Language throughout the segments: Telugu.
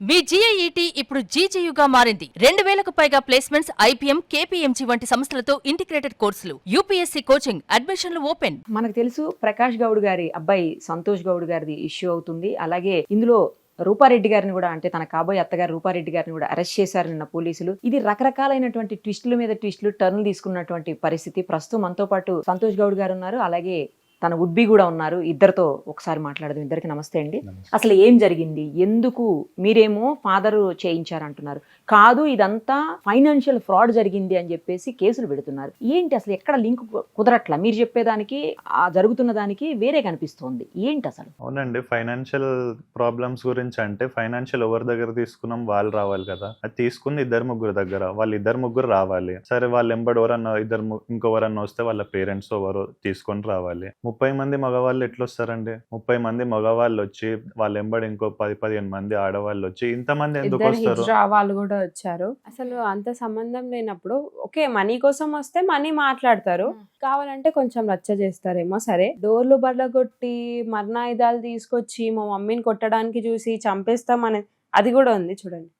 మీ GIET ఇప్పుడు GGUగా మారింది. 2000కు పైగా ప్లేస్మెంట్స్, IPM, KPMG వంటి సంస్థలతో ఇంటిగ్రేటెడ్ కోర్సులు. UPSC కోచింగ్, అడ్మిషన్లు ఓపెన్. మనకు తెలుసు ప్రకాష్ గౌడ్ గారి అబ్బాయి సంతోష్ గౌడ్ గారిది ఇష్యూ అవుతుంది. అలాగే ఇందులో రూపారెడ్డి గారిని కూడా, అంటే తన కాబోయే అత్తగారు రూపారెడ్డి గారిని కూడా అరెస్ట్ చేశారు నిన్న పోలీసులు. ఇది రకరకాలైనటువంటి ట్విస్టుల మీద ట్విస్టులు, టర్న్లు తీసుకున్నటువంటి పరిస్థితి. ప్రస్తుతం మనతో పాటు సంతోష్ గౌడ్ గారు ఉన్నారు, అలాగే తన వుడ్బీ కూడా ఉన్నారు. ఇద్దరితో ఒకసారి మాట్లాడదాం. ఇద్దరికి నమస్తే అండి. అసలు ఏం జరిగింది, ఎందుకు మీరేమో ఫాదర్ చేయించారంటున్నారు, కాదు ఇదంతా ఫైనాన్షియల్ ఫ్రాడ్ జరిగింది అని చెప్పేసి కేసులు పెడుతున్నారు. ఏంటి అసలు ఎక్కడ లింక్ కుదరట్లా? మీరు చెప్పేదానికి ఆ జరుగుతున్న దానికి వేరే కనిపిస్తోంది. ఏంటి అసలు? అవునండి, ఫైనాన్షియల్ ప్రాబ్లమ్స్ గురించి అంటే ఫైనాన్షియల్ ఎవరి దగ్గర తీసుకున్నాం వాళ్ళు రావాలి కదా. అది తీసుకుంది ఇద్దరు ముగ్గురు దగ్గర, వాళ్ళు ఇద్దరు ముగ్గురు రావాలి. సరే వాళ్ళు ఎంబడి ఎవరన్నా ఇంకెవరన్నా వస్తే వాళ్ళ పేరెంట్స్ ఎవరో తీసుకొని రావాలి. 30 మంది మగవాళ్ళు ఎట్లా వస్తారండి? 30 మంది మగవాళ్ళు వచ్చి వాళ్ళ ఎంబడి ఇంకో 10-15 మంది ఆడవాళ్ళు వచ్చి ఇంతమంది ఎందుకు వస్తారు? వాళ్ళు కూడా వచ్చారు. అసలు అంత సంబంధం లేనప్పుడు ఓకే, మనీ కోసం వస్తే మనీ మాట్లాడతారు, కావాలంటే కొంచెం రచ్చ చేస్తారేమో. సరే, డోర్లు బర్లగొట్టి మరణాయుధాలు తీసుకొచ్చి మా మమ్మీని కొట్టడానికి చూసి చంపేస్తామని అది కూడా ఉంది చూడండి.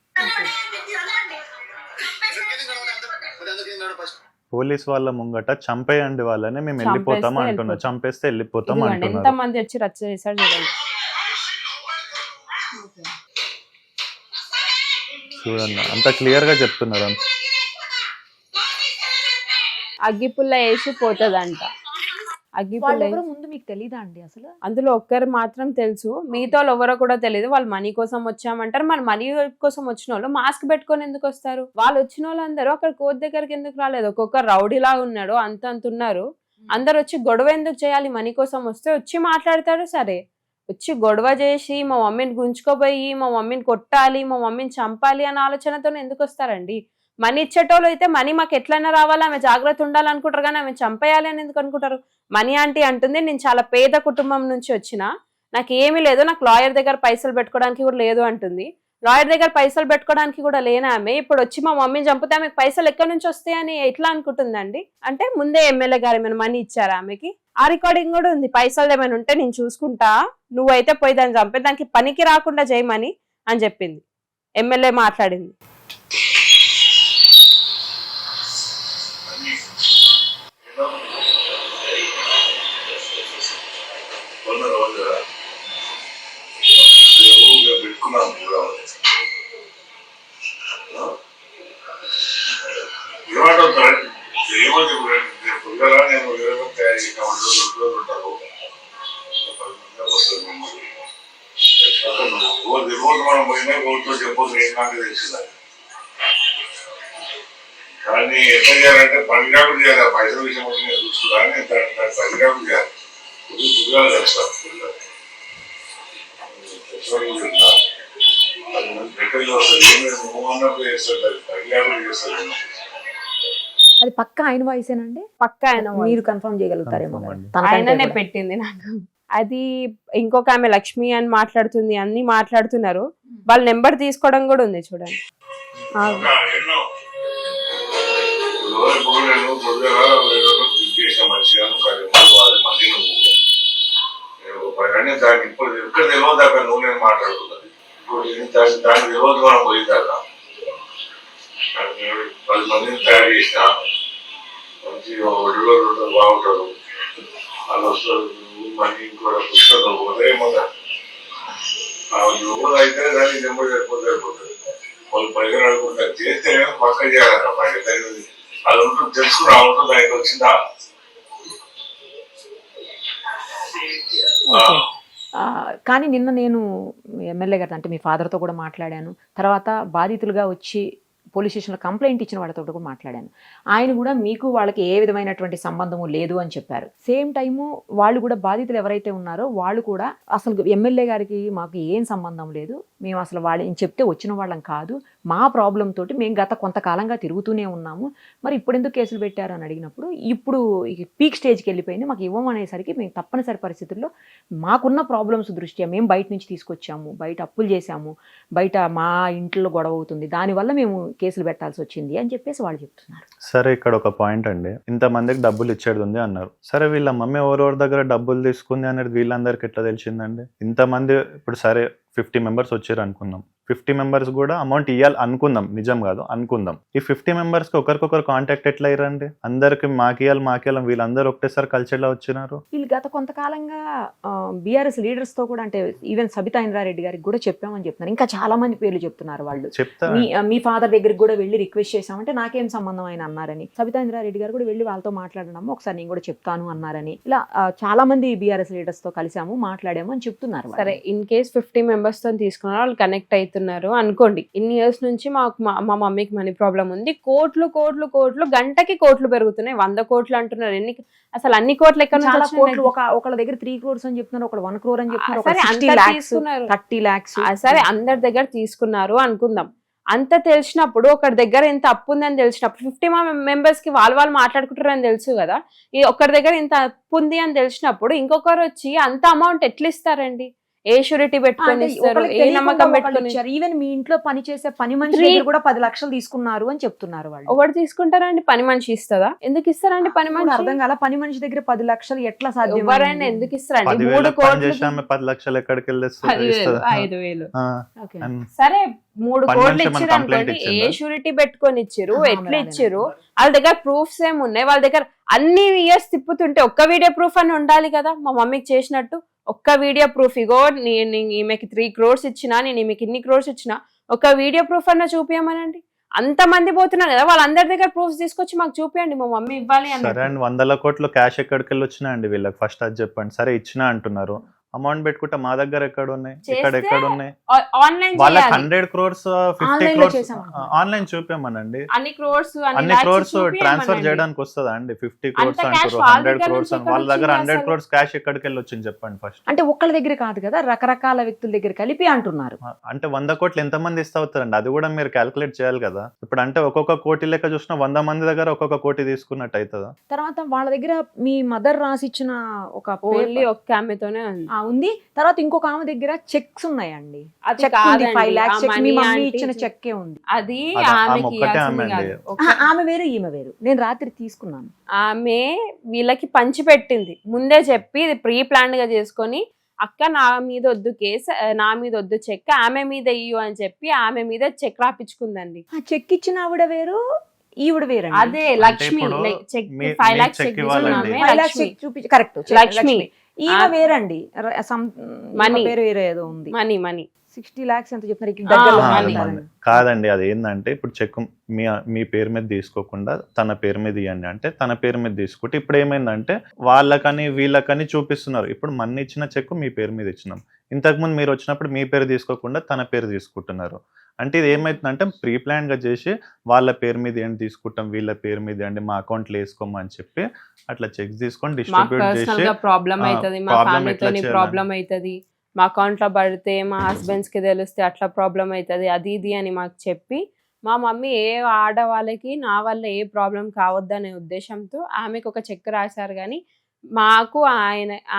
పోలీస్ వాళ్ళ ముంగట చంపేయండి వాళ్ళని, మేము వెళ్ళిపోతాం అంటున్నారు. చంపేస్తే వెళ్ళిపోతాం అంటున్నారు. ఎంత మంది వచ్చి రచ్చ చేశారు చూడండి. చూడండి, అంత క్లియర్ గా చెప్తున్నారు. అగ్గిపుల్ల వేసి పోతుందంట. అగ్గిపుల్ల ముందు మీకు తెలీదా అండి అసలు? అందులో ఒక్కరు మాత్రం తెలుసు, మిగతా వాళ్ళు ఎవరో కూడా తెలియదు. వాళ్ళు మనీ కోసం వచ్చామంటారు. మన మనీ కోసం వచ్చిన వాళ్ళు మాస్క్ పెట్టుకొని ఎందుకు వస్తారు? వాళ్ళు వచ్చిన వాళ్ళందరూ అక్కడ కోర్టు దగ్గరికి ఎందుకు రాలేదు? ఒక్కొక్కరు రౌడీలా ఉన్నాడు, అంత ఉన్నారు. అందరు వచ్చి గొడవ ఎందుకు చేయాలి? మనీ కోసం వస్తే వచ్చి మాట్లాడతారు. సరే, వచ్చి గొడవ చేసి మా మమ్మీని గుంజుకోపోయి మా మమ్మీని కొట్టాలి, మా మమ్మీని చంపాలి అనే ఆలోచనతో ఎందుకు వస్తారండి? మనీ ఇచ్చేటోళ్ళు అయితే మనీ మాకు ఎట్లయినా రావాలి, ఆమె జాగ్రత్త ఉండాలనుకుంటారు, కానీ ఆమె చంపేయాలి అని ఎందుకు అనుకుంటారు? మనీ ఆంటీ అంటుంది, నేను చాలా పేద కుటుంబం నుంచి వచ్చిన, నాకు ఏమీ లేదు, నాకు లాయర్ దగ్గర పైసలు పెట్టుకోవడానికి కూడా లేదు అంటుంది. లాయర్ దగ్గర పైసలు పెట్టుకోవడానికి కూడా లేని ఆమె ఇప్పుడు వచ్చి మా మమ్మీని చంపితే ఆమెకు పైసలు ఎక్కడి నుంచి వస్తాయని ఎట్లా అనుకుంటుందండి? అంటే ముందే ఎమ్మెల్యే గారు ఏమైనా మనీ ఇచ్చారా ఆమెకి? ఆ రికార్డింగ్ కూడా ఉంది. పైసలు ఏమైనా ఉంటే నేను చూసుకుంటా, నువ్వైతే పోయి దాన్ని చంపే, దానికి పనికి రాకుండా చేయమని అని చెప్పింది ఎమ్మెల్యే. మాట్లాడింది. కానీ ఎట్లా చేయాలంటే పనిగాడు చేయాలి. పైసల విషయం వచ్చి నేను చూసుకున్నాను, పనిగాడు చేయాలి. పుట్టుగా తెస్తాను ఎక్కడికి వస్తుంది, ఏమి నువ్వు అన్నప్పుడు చేస్తాడు, పనిగాడు చేస్తాడు. అది పక్క ఆయన వాయిసేనండి? పక్క ఆయన. మీరు కన్ఫర్మ్ చేయగలుగుతారేమో? ఆయననే పెట్టింది నాకు. అది ఇంకొక ఆమె లక్ష్మి అని మాట్లాడుతుంది, అన్ని మాట్లాడుతున్నారు. వాళ్ళ నెంబర్ తీసుకోవడం కూడా ఉంది చూడండి. ఇప్పుడు ఇక్కడ తెలియదు అక్కడ నువ్వు నేను మాట్లాడుతున్నది. ఇప్పుడు దానికి తెలియదు మనం పోయిందాక 10 మందిని తయారు చేసిన మంచి ఒడిలో బాగుంటారు. వాళ్ళు వస్తారు, మనీ కూడా పుస్తకం పోతే ఏమన్నా యువత అయితే దానికి నెంబర్ సరిపోతుంది. వాళ్ళు పైగా అనుకుంటారు, చేస్తే పక్క చేయాలన్న పైన అది ఉంటుంది, తెలుసుకుని రావటం దానికి వచ్చిందా. కానీ నిన్న నేను ఎమ్మెల్యే గారు అంటే మీ ఫాదర్తో కూడా మాట్లాడాను. తర్వాత బాధితులుగా వచ్చి పోలీస్ స్టేషన్లో కంప్లైంట్ ఇచ్చిన వాళ్ళతో కూడా మాట్లాడాను. ఆయన కూడా మీకు వాళ్ళకి ఏ విధమైనటువంటి సంబంధము లేదు అని చెప్పారు. సేమ్ టైము వాళ్ళు కూడా, బాధితులు ఎవరైతే ఉన్నారో వాళ్ళు కూడా, అసలు ఎమ్మెల్యే గారికి మాకు ఏం సంబంధం లేదు, మేము అసలు వాళ్ళని చెప్తే వచ్చిన వాళ్ళం కాదు, మా ప్రాబ్లం తోటి మేము గత కొంతకాలంగా తిరుగుతూనే ఉన్నాము, మరి ఇప్పుడు ఎందుకు కేసులు పెట్టారు అని అడిగినప్పుడు, ఇప్పుడు పీక్ స్టేజ్కి వెళ్ళిపోయింది, మాకు ఇవ్వమనేసరికి మేము తప్పనిసరి పరిస్థితుల్లో మాకున్న ప్రాబ్లమ్స్ దృష్ట్యా మేము బయట నుంచి తీసుకొచ్చాము, బయట అప్పులు చేశాము, బయట మా ఇంట్లో గొడవ అవుతుంది, దానివల్ల మేము కేసులు పెట్టాల్సి వచ్చింది అని చెప్పేసి వాళ్ళు చెప్తున్నారు. సరే, ఇక్కడ ఒక పాయింట్ అండి, ఇంతమందికి డబ్బులు ఇచ్చేది ఉంది అన్నారు. సరే, వీళ్ళ మమ్మీ ఎవరెవరి దగ్గర డబ్బులు తీసుకుంది అనేది వీళ్ళందరికీ ఎట్లా తెలిసిందండి? ఇంతమంది ఇప్పుడు సరే 50 మెంబర్స్ వచ్చారు అనుకుందాం, 50 మెంబర్స్ కూడా అమౌంట్ ఇవ్వాలి అనుకుందాం, నిజం కాదు అనుకుందాం. ఈ 50 మెంబర్స్ కి ఒకరికొకరు కాంటాక్ట్ ఎట్లా అయ్యారండి? అందరికి మాకియాలి వీళ్ళందరూ ఒకటేసారి కలిసేలా వచ్చినారు. వీళ్ళు గత కొంతకాలంగా బీఆర్ఎస్ లీడర్స్ తో కూడా, అంటే ఈవెన్ సబితా ఇంద్రారెడ్డి గారికి కూడా చెప్పామని చెప్తున్నారు. ఇంకా చాలా మంది పేర్లు చెప్తున్నారు వాళ్ళు. చెప్తా మీ ఫాదర్ దగ్గరికి కూడా వెళ్ళి రిక్వెస్ట్ చేశామంటే నాకేం సంబంధం ఆయన అన్నారని, సబితా ఇంద్రారెడ్డి గారు కూడా వెళ్ళి వాళ్ళతో మాట్లాడడం ఒకసారి నేను కూడా చెప్తాను అన్నారని, ఇలా చాలా మంది బీఆర్ఎస్ లీడర్స్ తో కలిసాము మాట్లాడాము అని చెప్తున్నారు. సరే, ఇన్ కేస్ 50 మెంబర్స్ తో తీసుకున్నారు, వాళ్ళు కనెక్ట్ అవుతున్నారు అనుకోండి. ఇన్ని ఇయర్స్ నుంచి మా మమ్మీకి మనీ ప్రాబ్లం ఉంది, కోట్లు కోట్లు కోట్లు, గంటకి కోట్లు పెరుగుతున్నాయి, 100 కోట్లు అంటున్నారు. అసలు అన్ని కోట్లు ఎక్కడ నుంచి చాలా వచ్చినాయి? కోట్లు. ఒకళ్ళ దగ్గర 3 crores అని చెప్తున్నారు, ఒకళ్ళు 1 crore అని చెప్తున్నారు, సరే, 60 అందరు lakhs, తీసుకున్నారు. 30 lakhs. సరే, అందరి దగ్గర తీసుకున్నారు అనుకుందాం. అంత తెలిసినప్పుడు, ఒకరి దగ్గర ఎంత అప్పు ఉందని తెలిసినప్పుడు, 50 మెంబర్స్ కి వాళ్ళు మాట్లాడుకుంటారు అని తెలుసు కదా. ఈ ఒకరి దగ్గర ఇంత అప్పు ఉంది అని తెలిసినప్పుడు ఇంకొకరు వచ్చి అంత అమౌంట్ ఎట్లా ఇస్తారండి? ఏ షూరిటీ పెట్టుకొని ఇస్తారు? ఏ నమ్మకం పెట్టుకొని? ఈవెన్ మీ ఇంట్లో పని చేసే పని మనిషి దగ్గర కూడా 10 లక్షలు తీసుకున్నారు అని చెప్తున్నారు వాళ్ళు. ఒకటి తీసుకుంటారండి? పని మనిషి ఇస్తుందా? ఎందుకు ఇస్తారండి పని మనిషి? అర్థం కాల, పని మనిషి దగ్గర 10 లక్షలు ఎట్లా సాధ్యం? ఎవరైనా ఎందుకు ఇస్తారండి? 10,000 3 కోట్లు, 10 లక్షలు ఎక్కడికి 10,000, 5,000. Okay. సరే, 3 పని కోట్లు మనిషి ఏమన్నా ఇచ్చారు కంప్లైంట్ అనుకోండి, ఏ ఇచ్చిందా? షూరిటీ పెట్టుకొని ఇచ్చారు? ఆహా, ఎట్లా అదే, ఇచ్చారు? వాళ్ళ దగ్గర ప్రూఫ్స్ ఏమున్నాయి? వాళ్ళ దగ్గర అన్ని ఇయర్స్ తిప్పుతుంటే ఒక్క వీడియో ప్రూఫ్ అని ఉండాలి కదా. మా మమ్మీకి చేసినట్టు ఒక్క వీడియో ప్రూఫ్, ఇగో నేను ఈమెకి 3 crores ఇచ్చినా, నేను ఈమెకి ఇన్ని crores ఇచ్చినా, ఒక వీడియో ప్రూఫ్ అన్న చూపించమనండి. అంత మంది పోతున్నారు కదా, వాళ్ళందరి దగ్గర ప్రూఫ్స్ తీసుకొచ్చి మాకు చూపించండి, మా మమ్మీ ఇవ్వాలి అని. సరే అండి, 100 కోట్లు క్యాష్ ఎక్కడికి వెళ్ళి వచ్చినాయండి వీళ్ళకి? ఫస్ట్ అది చెప్పండి. సరే ఇచ్చినా అంటున్నారు, అమౌంట్ పెట్టుకుంటే మా దగ్గర ఎక్కడ ఉన్నాయి? ఎక్కడ ఉన్నాయి? ఆన్లైన్ వాళ్ళకి 100 crores 50 Online లో crores చేసామంటున్నారు. ఆన్లైన్ చూపించమనండి. అన్ని క్రోర్స్ అన్ని crores ట్రాన్స్ఫర్ చేయడానికి వస్తుందా అండి? 50 crores అంత cash అంటారు, వాళ్ళ 100 దగ్గర crores నుంచి ఎక్కడ వాళ్ళ దగ్గర వచ్చింది 100 అసలు? crores క్యాష్ ఎక్కడికి వెళ్ళి వచ్చింది చెప్పండి ఫస్ట్. అంటే ఒక్కళ్ళ దగ్గర కాదు కదా, రకరకాల వ్యక్తుల దగ్గర కలిపి అంటున్నారు. అంటే 100 కోట్లు ఎంత మంది ఇస్తా అవుతారండి? అది కూడా మీరు క్యాల్కులేట్ చేయాలి కదా. ఇప్పుడు అంటే ఒక్కొక్క కోటి లెక్క చూసినా 100 మంది దగ్గర ఒక్కొక్క కోటి తీసుకున్నట్టు అవుతుందా? తర్వాత వాళ్ళ దగ్గర మీ మదర్ రాసిచ్చిన ఒక ఓన్లీ ఒక్క ఆమెతోనే ఉంది. ఉంది. తర్వాత ఇంకొక ఆమె దగ్గర చెక్స్ ఉన్నాయండి. అది చెక్ ఉంది, కాదండి, 5 lakhs ఆ చెక్. మీ money మమ్మీ aunty ఇచ్చిన చెక్కే ఉంది. అది అది ఆమె ఆమెకి ఒక్కటే ఇవ్వాల్సింది ఆమె కాదు. అండి. ఆమె వేరు ఈమె వేరు. నేను రాత్రి తీసుకున్నాను. ఆమె వీళ్ళకి పంచి పెట్టింది, ముందే చెప్పి ఇది ప్రీ ప్లాన్డ్ గా చేసుకొని, అక్క నా మీద వద్దు కేసు, నా మీద వద్దు చెక్, ఆమె మీద ఇయ్యు అని చెప్పి ఆమె మీద చెక్ రాపించుకుందండి. ఆ చెక్ ఇచ్చిన ఆవిడ వేరు, ఈవిడ వేరు. అదే లక్ష్మి ఇప్పుడు చెక్ మీ- 5 మీ lakhs check చెక్ ఇవ్వాలండి. చూపించి కరెక్ట్. లక్ష్మి. ఈమె వేరండి. Money. పేరు వేరే ఏదో ఉంది. మనీ 60 lakhs ఎంత చెప్తున్నారు ఇక్కడ ఆ, దగ్గరలో money. ఉంటారని. కాదండి, అది ఏంటంటే ఇప్పుడు చెక్ మీ పేరు మీద తీసుకోకుండా తన పేరు మీద ఇవ్వండి అంటే తన పేరు మీద తీసుకుంటే ఇప్పుడు ఏమైందంటే వాళ్ళకని వీళ్ళకని చూపిస్తున్నారు. ఇప్పుడు మన ఇచ్చిన చెక్ మీ పేరు మీద ఇచ్చినాం, ఇంతకుముందు మీరు వచ్చినప్పుడు మీ పేరు తీసుకోకుండా తన పేరు తీసుకుంటున్నారు. అంటే ఇది ఏమైతుందంటే ప్రీ ప్లాన్ గా చేసి వాళ్ళ పేరు మీద ఏంటి తీసుకుంటాం, వీళ్ళ పేరు మీద అండి మా అకౌంట్లో వేసుకోమని చెప్పి అట్లా చెక్స్ తీసుకొని మాకు డిస్ట్రిబ్యూట్ పర్సనల్ చేసి గా ప్రాబ్లం అవుతుంది, మా problem ఫ్యామిలీతో ఎట్లా ప్రాబ్లం అవుతుంది, మా అకౌంట్ లో పడితే మా హస్బెండ్స్ కి తెలిస్తే అట్లా ప్రాబ్లం అవుతుంది, అది ఇది అని మాకు చెప్పి, మా మమ్మీ ఏ ఆడవాళ్ళకి నా వల్ల ఏ ప్రాబ్లం కావద్దనే ఉద్దేశంతో ఆమెకు ఒక చెక్ రాశారు. కానీ మాకు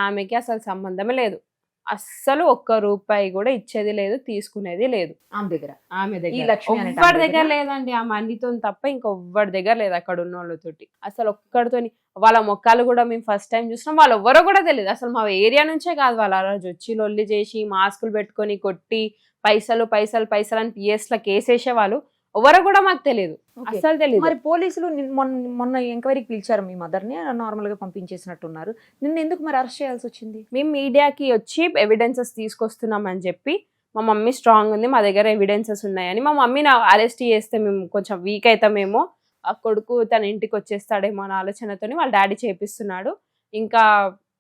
ఆమెకి అసలు సంబంధమే లేదు. అస్సలు ఒక్క రూపాయి కూడా ఇచ్చేది లేదు, తీసుకునేది లేదు ఆమె దగ్గర. ఆమె ఈ దగ్గర. లక్ష్మి అనే ఒక్కడి ఆమె దగ్గర దగ్గర? లేదండి, ఆ మనీతో తప్ప ఇంకొవ్వడి దగ్గర లేదు అక్కడ ఉన్న వాళ్ళతోటి. అసలు ఒక్కడితోని వాళ్ళ మొక్కలు కూడా మేము ఫస్ట్ టైం చూసినాం, వాళ్ళు ఎవ్వరో కూడా తెలియదు. అసలు మా ఏరియా నుంచే కాదు, వాళ్ళు ఆ రోజు వచ్చి లొల్లి చేసి మాస్కులు పెట్టుకొని కొట్టి పైసలు పైసలు పైసలు అని పిఎస్ ల కేసేసే వాళ్ళు ఎవరో కూడా మాకు తెలియదు, Okay. అసలు తెలియదు. మరి పోలీసులు మొన్న ఎంక్వైరీకి పిలిచారు మీ మదర్ ని, నార్మల్ గా పంపించేసినట్టున్నారు. నిన్న ఎందుకు మరి అరెస్ట్ చేయాల్సి వచ్చింది? మేము మీడియాకి వచ్చి ఎవిడెన్సెస్ తీసుకొస్తున్నాం అని చెప్పి, మా మమ్మీ స్ట్రాంగ్ ఉంది, మా దగ్గర ఎవిడెన్సెస్ ఉన్నాయని, మా మమ్మీని అరెస్ట్ చేస్తే మేము కొంచెం వీక్ అవుతామేమో, ఆ కొడుకు తన ఇంటికి వచ్చేస్తాడేమో అనే ఆలోచనతోని వాళ్ళ డాడీ చేపిస్తున్నాడు. ఇంకా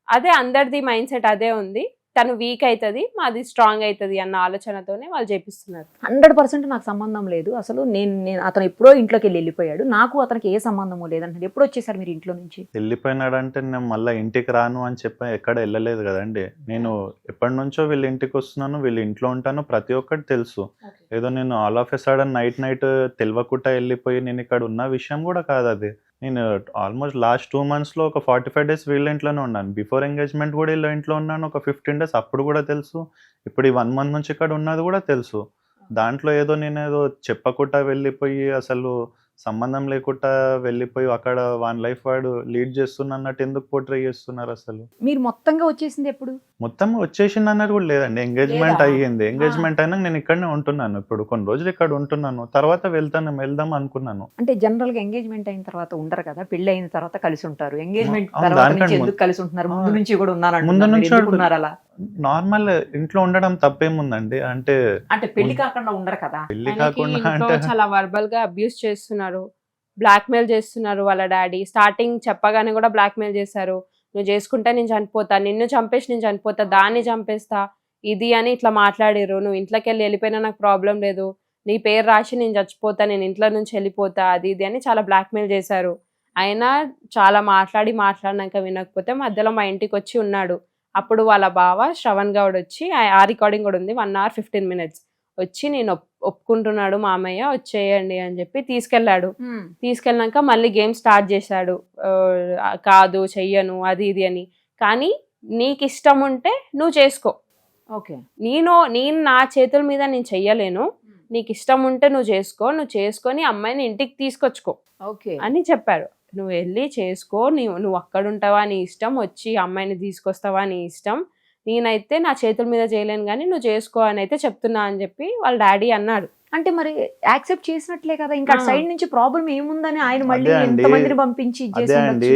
అదే అందరిది మైండ్ సెట్ అదే ఉంది, తను వీక్ అవుతుంది మాది స్ట్రాంగ్ అవుతుంది అన్న ఆలోచనతోనే వాళ్ళు చేపిస్తున్నారు. 100% నాకు సంబంధం లేదు. అసలు నేను అతను ఎప్పుడో ఇంట్లోకి వెళ్ళిపోయాడు, నాకు అతనికి ఏ సంబంధము లేదంటే. ఎప్పుడు వచ్చేసారు మీరు ఇంట్లో నుంచి? వెళ్ళిపోయినాడంటే నేను మళ్ళీ ఇంటికి రాను అని చెప్పి ఎక్కడ వెళ్ళలేదు కదండి. నేను ఎప్పటి నుంచో వీళ్ళ ఇంటికి వస్తున్నాను, వీళ్ళ ఇంట్లో ఉంటాను, ప్రతి ఒక్కటి తెలుసు. ఏదో నేను all of a sudden night తెలియకుండా వెళ్ళిపోయి నేను ఇక్కడ ఉన్న విషయం కూడా కాదు అది. నేను ఆల్మోస్ట్ లాస్ట్ 2 monthsలో ఒక 45 days వీళ్ళ ఇంట్లోనే ఉన్నాను. బిఫోర్ ఎంగేజ్మెంట్ కూడా వీళ్ళ ఇంట్లో ఉన్నాను ఒక 15 days, అప్పుడు కూడా తెలుసు. ఇప్పుడు ఈ 1 month నుంచి ఇక్కడ ఉన్నది కూడా తెలుసు. దాంట్లో ఏదో నేను ఏదో చెప్పకుండా వెళ్ళిపోయి అసలు సంబంధం లేకుండా వెళ్ళిపోయి అక్కడ వాన్ లైఫ్ వాడు లీడ్ చేస్తున్నట్టు ఎందుకు పోర్ట్రే చేస్తున్నారు అసలు? మీరు మొత్తంగా వచ్చేసింది ఎప్పుడు? మొత్తం వచ్చేసింది అన్నది కూడా లేదండి. ఎంగేజ్మెంట్ లేదా? అయ్యింది. ఎంగేజ్మెంట్ అయినాక నేను ఇక్కడనే ఉంటున్నాను. ఇప్పుడు కొన్ని రోజులు ఇక్కడ ఉంటున్నాను. తర్వాత వెళ్దాం అనుకున్నాను. అంటే జనరల్ గా ఎంగేజ్మెంట్ అయిన తర్వాత ఉండరు కదా, పెళ్లి అయిన తర్వాత కలిసి ఉంటారు. ఎంగేజ్మెంట్ అవును, తర్వాత దానికంటే నుంచి ఎందుకు కలిసి ఉంటున్నారు? ముందు నుంచి కూడా ఉన్నారు ముందు అంటున్నారు. నుంచి మీరు ఎందుకు ఉన్నారు అలా? నార్మల్ ఇంట్లో ఉండడం తప్పేముందండి? అంటే అంటే పెళ్లి కాకుండా ఉండరు కదా. పెళ్లి ఆయనకి కాకుండా ఇంట్లో అంటే చాలా వర్బల్ గా అబ్యూస్ చేస్తున్నారు, బ్లాక్మెయిల్ చేస్తున్నారు వాళ్ళ డాడీ. స్టార్టింగ్ చెప్పగానే కూడా బ్లాక్మెయిల్ చేశారు. నువ్వు చేసుకుంటే నేను చనిపోతా, నిన్ను చంపేసి నేను చనిపోతా, దాన్ని చంపేస్తా, ఇది అని ఇట్లా మాట్లాడారు. నువ్వు ఇంట్లోకి వెళ్ళిపోయినా నాకు ప్రాబ్లం లేదు, నీ పేరు రాసి నేను చచ్చిపోతా, నేను ఇంట్లో నుంచి వెళ్ళిపోతా, అది ఇది అని చాలా బ్లాక్మెయిల్ చేశారు. ఆయన చాలా మాట్లాడినాక వినకపోతే మధ్యలో మా ఇంటికి వచ్చి ఉన్నాడు. అప్పుడు వాళ్ళ బావ శ్రవణ్ గౌడ్ వచ్చి, ఆ రికార్డింగ్ కూడా ఉంది, 1 hour 15 minutes వచ్చి నేను ఒప్పుకుంటున్నాడు మామయ్య వచ్చేయండి అని చెప్పి తీసుకెళ్ళాడు. తీసుకెళ్ళినాక మళ్ళీ గేమ్ స్టార్ట్ చేశాడు. కాదు చెయ్యను అది ఇది అని. కానీ నీకు ఇష్టం ఉంటే నువ్వు చేసుకో, ఓకే, నేను నా చేతుల మీద నేను చెయ్యలేను, నీకు ఇష్టం ఉంటే నువ్వు చేసుకొని అమ్మాయిని ఇంటికి తీసుకొచ్చుకో ఓకే అని చెప్పారు. నువ్వు వెళ్ళి చేసుకో, నువ్వు అక్కడ ఉంటావా నీ ఇష్టం, వచ్చి అమ్మాయిని తీసుకొస్తావా నీ ఇష్టం, నేనైతే నా చేతుల మీద చేయలేను కానీ నువ్వు చేసుకో అని అయితే చెప్తున్నా అని చెప్పి వాళ్ళ డాడీ అన్నాడు. అంటే మరి యాక్సెప్ట్ చేసినట్లే కదా. ఇంకా సైడ్ నుంచి ప్రాబ్లం ఏముందని ఆయన మళ్ళీ అదే అండి. ఎంతమందిని పంపించి అదే అండి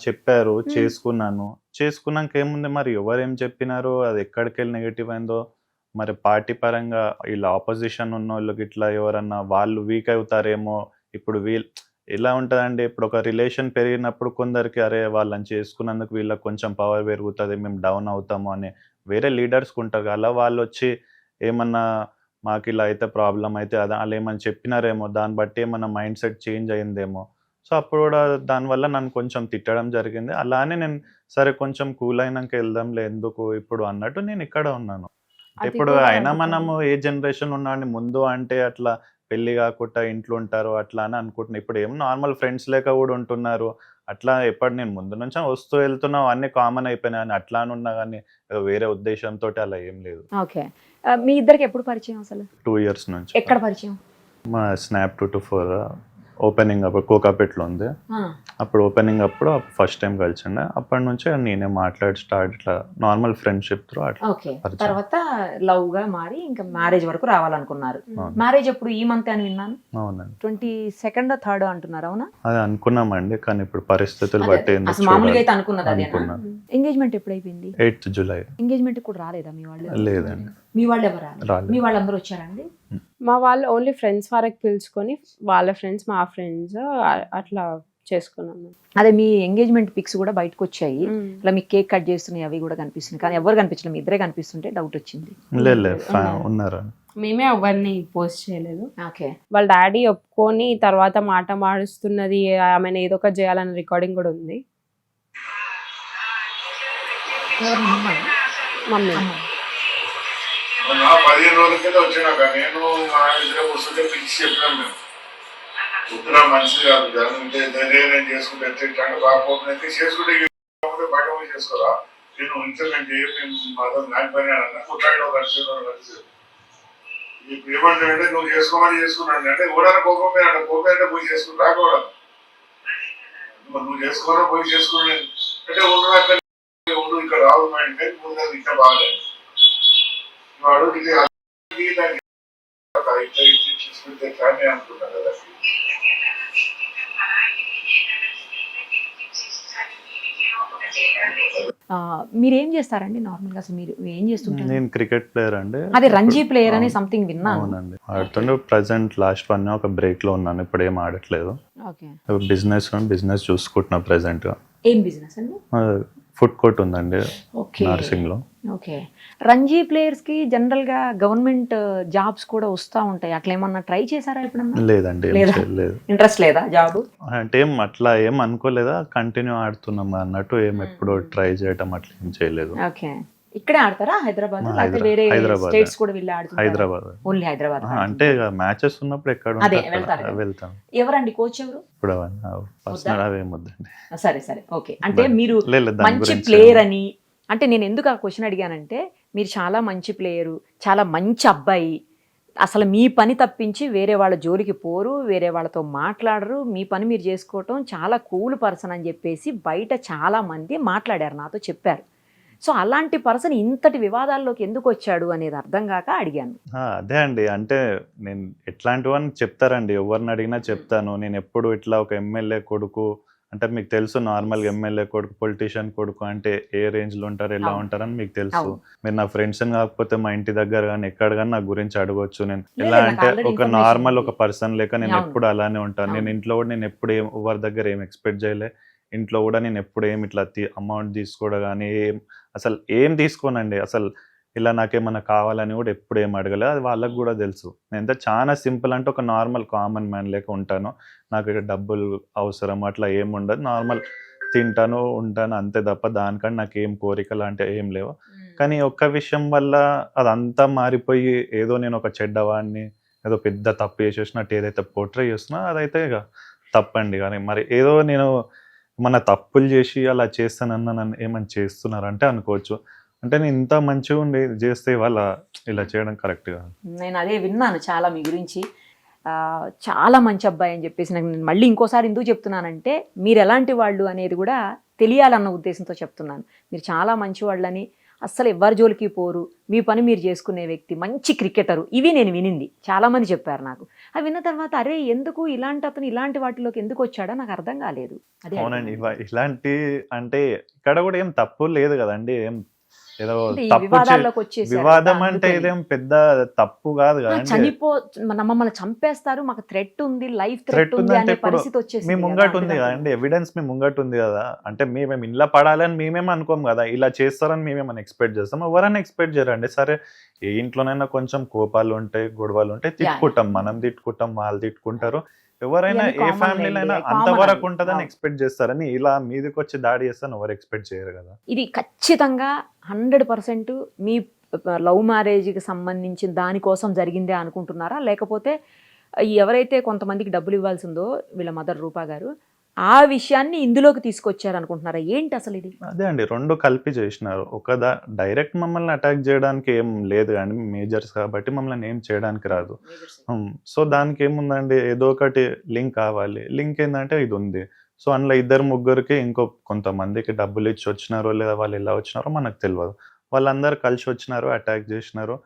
చెప్పారు, చేసుకున్నాను. చేసుకున్నాక ఏముంది, మరి ఎవరేం చెప్పినారో అది ఎక్కడికి వెళ్ళి నెగిటివ్ అయిందో, మరి పార్టీ పరంగా వీళ్ళ ఆపోజిషన్ ఉన్న వాళ్ళకి ఇట్లా ఎవరన్నా వాళ్ళు వీక్ అవుతారేమో. ఇప్పుడు ఎలా ఉంటుందండి, ఇప్పుడు ఒక రిలేషన్ పెరిగినప్పుడు కొందరికి అరే వాళ్ళని చేసుకున్నందుకు వీళ్ళకి కొంచెం పవర్ పెరుగుతుంది, మేము డౌన్ అవుతాము అని వేరే లీడర్స్కి ఉంటారు. అలా వాళ్ళు వచ్చి ఏమన్నా మాకు ఇలా అయితే ప్రాబ్లం అయితే అలా ఏమన్నా చెప్పినారేమో, దాన్ని బట్టి ఏమన్నా మైండ్ సెట్ చేంజ్ అయిందేమో. సో అప్పుడు కూడా దానివల్ల నన్ను కొంచెం తిట్టడం జరిగింది. అలానే నేను సరే కొంచెం కూల్ అయినాక వెళ్దాంలే ఎందుకు ఇప్పుడు అన్నట్టు నేను ఇక్కడ ఉన్నాను. ఇప్పుడు అయినా మనము ఏ జనరేషన్ ఉన్నాండి, ముందు అంటే అట్లా పెళ్లి కాకుండా ఇంట్లో ఉంటారు అట్లా అని అనుకుంటున్నా. ఇప్పుడు ఏం నార్మల్ ఫ్రెండ్స్ లేక కూడా ఉంటున్నారు. అట్లా ఎప్పుడు నేను ముందు నుంచి వస్తూ వెళ్తున్నావు అన్నీ కామన్ అయిపోయినాయి అని అట్లా అని ఉన్నా కానీ వేరే ఉద్దేశంతో అలా ఏం లేదు. ఓకే, మీ ఇద్దరికి ఎప్పుడు పరిచయం అసలు? 2 years నుంచి. ఎక్కడ పరిచయం? మా స్నాప్ 224 ఓపెనింగ్ అప్పుడు కోకాపేటలో ఉంది. అప్పుడు ఓపెనింగ్ అప్పుడు ఫస్ట్ టైం కలిసిండే. అప్పటి నుంచి నేనే స్టార్ట్ ఇట్లా నార్మల్ ఫ్రెండ్షిప్ త్రూ అట్లా. ఓకే, తర్వాత లవ్ గా మారి ఇంకా మ్యారేజ్ వరకు రావాలనుకున్నారు. మ్యారేజ్ అప్పుడు ఈ మంత్ అని విన్నాను. అవునండి, 22nd or 3rd అంటున్నారు, అవునా? అది అనుకున్నామండి, కానీ ఇప్పుడు పరిస్థితులు బట్టి అసలు మామూలుగా అయితే అనుకున్నది అదే. అనుకున్నాను. ఎంగేజ్మెంట్ ఎప్పుడు అయిపోయింది? 8th July. ఎంగేజ్మెంట్ కూడా రాలేదా మీ వాళ్ళు? లేదండి. మీ వాళ్ళు ఎవరు రాలేదు. మీ వాళ్ళందరూ వచ్చారండి? మా వాళ్ళు ఓన్లీ ఫ్రెండ్స్ వరకు పిలుచుకొని వాళ్ళ ఫ్రెండ్స్ మా ఫ్రెండ్స్ అట్లా చేసుకున్నాము. అదే మీ ఎంగేజ్మెంట్ పిక్స్ కూడా బయటకు వచ్చాయి. అలా మీ కేక్ కట్ చేస్తున్నాయి అవి కూడా కనిపిస్తున్నాయి, కానీ ఎవరు కనిపించలేదు, మీ ఇద్దరే కనిపిస్తుంటే డౌట్ వచ్చింది. ఉన్నారు, మేమే ఎవరిని పోస్ట్ చేయలేదు. ఓకే, వాళ్ళ డాడీ ఒప్పుకొని తర్వాత మాట మాడుస్తున్నది, ఆమెను ఏదో ఒకటి చేయాలన్న రికార్డింగ్ కూడా ఉంది. మమ్మీ 15 రోజుల కింద వచ్చినాక నేను మా ఇద్దరే వస్తుంటే పిలిచి చెప్పినాం. మేము ఉత్తరా మంచిది కాదు, జరుగుతుంటే ధైర్యం చేసుకుంటే ఎట్లా బాగా చేసుకుంటే బయట పోయి చేసుకోరా, నేను ఇంటర్నెట్ నేను మాత్రం నాకు పని అన్న కొట్లాడో కలిసి ఇప్పుడు ఏమంటాడంటే నువ్వు చేసుకోమని చేసుకున్నాడు అంటే ఎవరైనా కోపం పోయి చేసుకుని రాకూడదు, నువ్వు చేసుకోవాలా పోయి చేసుకున్నాను అంటే ఉండు ఇక్కడ రాదు మా ఇంటి ఇంకా బాగాలేదు వాడు ఇది చూసుకుంటే కానీ అనుకున్నాను కదా. మీరేం చేస్తారండి నార్మల్ గా? అసలు మీరు ఏం చేస్తుంటారు? నేను క్రికెట్ ప్లేయర్ అండి. అదే రంజీ ప్లేయర్ అని సంథింగ్ విన్నాను. అవునండి, ఆడుతుండే. ప్రెసెంట్ లాస్ట్ 1 year ఒక బ్రేక్ లో ఉన్నాను, ఇప్పుడు ఏం ఆడట్లేదు. ఓకే, బిజినెస్ చూసుకుంటున్నా ప్రెసెంట్ గా. ఏం బిజినెస్ అండి? ఫుడ్ కోర్ట్ ఉందండి నర్సింగ్ లో. ఓకే, రంజీ ప్లేయర్స్ కి జనరల్ గా గవర్నమెంట్ జాబ్స్ కూడా వస్తా ఉంటాయి, అట్లా ఏమన్నా ట్రై చేశారా ఎప్పుడన్నా? లేదండి, లేదు. ఇంట్రెస్ట్ లేదా జాబ్ అంటే అట్లా ఏం అనుకోలేదా, కంటిన్యూ ఆడుతున్నాం అన్నట్టు ఏం ఎప్పుడు ట్రై చేయటం అట్లా ఏం చేయలేదు. ఓకే, ఇక్కడే ఆడతారా హైదరాబాద్? వేరే స్టేట్స్ కూడా వెళ్ళి ఆడుతారా? హైదరాబాద్, ఓన్లీ హైదరాబాద్. అంటే మ్యాచెస్ ఉన్నప్పుడు ఎక్కడ వెళ్తాం. ఎవరండి కోచ్ ఎవరు? ఇప్పుడు పర్సనల్ అవేం వద్దండి. సరే ఓకే, అంటే మీరు మంచి ప్లేయర్ అని అంటే నేను ఎందుకు ఆ క్వశ్చన్ అడిగానంటే మీరు చాలా మంచి ప్లేయరు, చాలా మంచి అబ్బాయి, అసలు మీ పని తప్పించి వేరే వాళ్ళ జోలికి పోరు, వేరే వాళ్ళతో మాట్లాడరు, మీ పని మీరు చేసుకోవటం చాలా కూల్ పర్సన్ అని చెప్పేసి బయట చాలామంది మాట్లాడారు, నాతో చెప్పారు. సో అలాంటి పర్సన్ ఇంతటి వివాదాల్లోకి ఎందుకు వచ్చాడు అనేది అర్థం కాక అడిగాను. అదే అండి, అంటే నేను ఎట్లాంటివని చెప్తారండి, ఎవరిని అడిగినా చెప్తాను. నేను ఎప్పుడు ఇట్లా ఒక ఎమ్మెల్యే కొడుకు అంటే మీకు తెలుసు, నార్మల్గా ఎమ్మెల్యే కొడుకు పొలిటీషియన్ కొడుకు అంటే ఏ రేంజ్లో ఉంటారు, ఎలా ఉంటారని మీకు తెలుసు. మీరు నా ఫ్రెండ్స్ కాకపోతే మా ఇంటి దగ్గర కానీ ఎక్కడ కానీ నా గురించి అడగవచ్చు. నేను ఎలా అంటే ఒక నార్మల్ ఒక పర్సన్ లేక నేను ఎప్పుడు అలానే ఉంటాను. నేను ఇంట్లో కూడా నేను ఎప్పుడు ఎవరి దగ్గర ఏం ఎక్స్పెక్ట్ చేయలే. ఇంట్లో కూడా నేను ఎప్పుడు ఏం ఇట్లా అమౌంట్ తీసుకోవడం కానీ అసలు ఏం తీసుకోనండి. అసలు ఇలా నాకేమన్నా కావాలని కూడా ఎప్పుడు ఏం అడగలేదు. అది వాళ్ళకు కూడా తెలుసు. నేను చాలా సింపుల్ అంటే ఒక నార్మల్ కామన్ మ్యాన్ లేక ఉంటాను. నాకు ఇక్కడ డబ్బులు అవసరం అట్లా ఏం ఉండదు. నార్మల్ తింటాను ఉంటాను అంతే తప్ప దానికంటే నాకు ఏం కోరికలు అంటే ఏం లేవు. కానీ ఒక్క విషయం వల్ల అదంతా మారిపోయి ఏదో నేను ఒక చెడ్డవాడిని, ఏదో పెద్ద తప్పు చేసేసినట్టు ఏదైతే పోర్ట్రే చేస్తున్నా అదైతే ఇక తప్పండి. కానీ మరి ఏదో నేను మన తప్పులు చేసి అలా చేస్తానన్న నన్ను ఏమని చేస్తున్నారంటే అనుకోవచ్చు. అంటే నేను ఇంత మంచిగా ఉండి చేస్తే వాళ్ళ ఇలా చేయడం కరెక్ట్ కాదు. నేను అదే విన్నాను చాలా మీ గురించి, చాలా మంచి అబ్బాయి అని చెప్పేసి. నాకు నేను మళ్ళీ ఇంకోసారి ఎందుకు చెప్తున్నానంటే మీరు ఎలాంటి వాళ్ళు అనేది కూడా తెలియాలన్న ఉద్దేశంతో చెప్తున్నాను. మీరు చాలా మంచి వాళ్ళని, అస్సలు ఎవరి జోలికి పోరు, మీ పని మీరు చేసుకునే వ్యక్తి, మంచి క్రికెటరు, ఇవి నేను వినింది. చాలామంది చెప్పారు నాకు. అవి విన్న తర్వాత అరే ఎందుకు ఇలాంటి అతను ఇలాంటి వాటిలోకి ఎందుకు వచ్చాడో నాకు అర్థం కాలేదు. అదే అవునండి, ఇలాంటి అంటే ఇక్కడ కూడా ఏం తప్పు లేదు కదండి. ఏం ఏదో వివాదం అంటే ఇదేం పెద్ద తప్పు కాదు కదండి. మమ్మల్ని చంపేస్తారు, మాకు థ్రెట్ ఉంది, లైఫ్ థ్రెట్ ఉంది అనే పరిస్థితి వచ్చేసి మీ ముంగట ఉంది కదండి, ఎవిడెన్స్ మీ ముంగట ఉంది కదా. అంటే మేము ఇలా పడాలని మేమేం అనుకోం కదా, ఇలా చేస్తారని మేమేమని ఎక్స్పెక్ట్ చేస్తాం. ఎవరైనా ఎక్స్పెక్ట్ చేయరండి. సరే ఏ ఇంట్లోనైనా కొంచెం కోపాలు ఉంటాయి, గొడవలు ఉంటాయి, తిట్టుకుంటాం, మనం తిట్టుకుంటాం, వాళ్ళు తిట్టుకుంటారు. ఎవరైనా ఏ ఫ్యామిలీలో అయినా అంతవరకు ఉంటుందని ఎక్స్పెక్ట్ చేస్తారని ఇలా మీదకి వచ్చి దాడి చేస్తాను ఎవరు ఎక్స్పెక్ట్ చేయరు కదా. ఇది ఖచ్చితంగా 100% మీ లవ్ మ్యారేజ్కి సంబంధించిన దానికోసం జరిగిందే అనుకుంటున్నారా, లేకపోతే ఎవరైతే కొంతమందికి డబ్బులు ఇవ్వాల్సిందో వీళ్ళ మదర్ రూపా గారు ఆ విషయాన్ని ఇందులోకి తీసుకొచ్చారు అనుకుంటున్నారా, ఏంటి అసలు ఇది? అదే అండి, రెండు కలిపి చేసినారు. ఒక డైరెక్ట్ మమ్మల్ని అటాక్ చేయడానికి ఏం లేదు కానీ మేజర్స్ కాబట్టి మమ్మల్ని ఏం చేయడానికి రాదు. సో దానికి ఏముందండి, ఏదో ఒకటి లింక్ కావాలి. లింక్ ఏంటంటే ఇది ఉంది. సో అందులో ఇద్దరు ముగ్గురికి ఇంకో కొంతమందికి డబ్బులు ఇచ్చి వచ్చినారో లేదా వాళ్ళు ఎలా వచ్చినారో మనకు తెలియదు. వాళ్ళందరూ కలిసి వచ్చినారు, అటాక్ చేసినారు.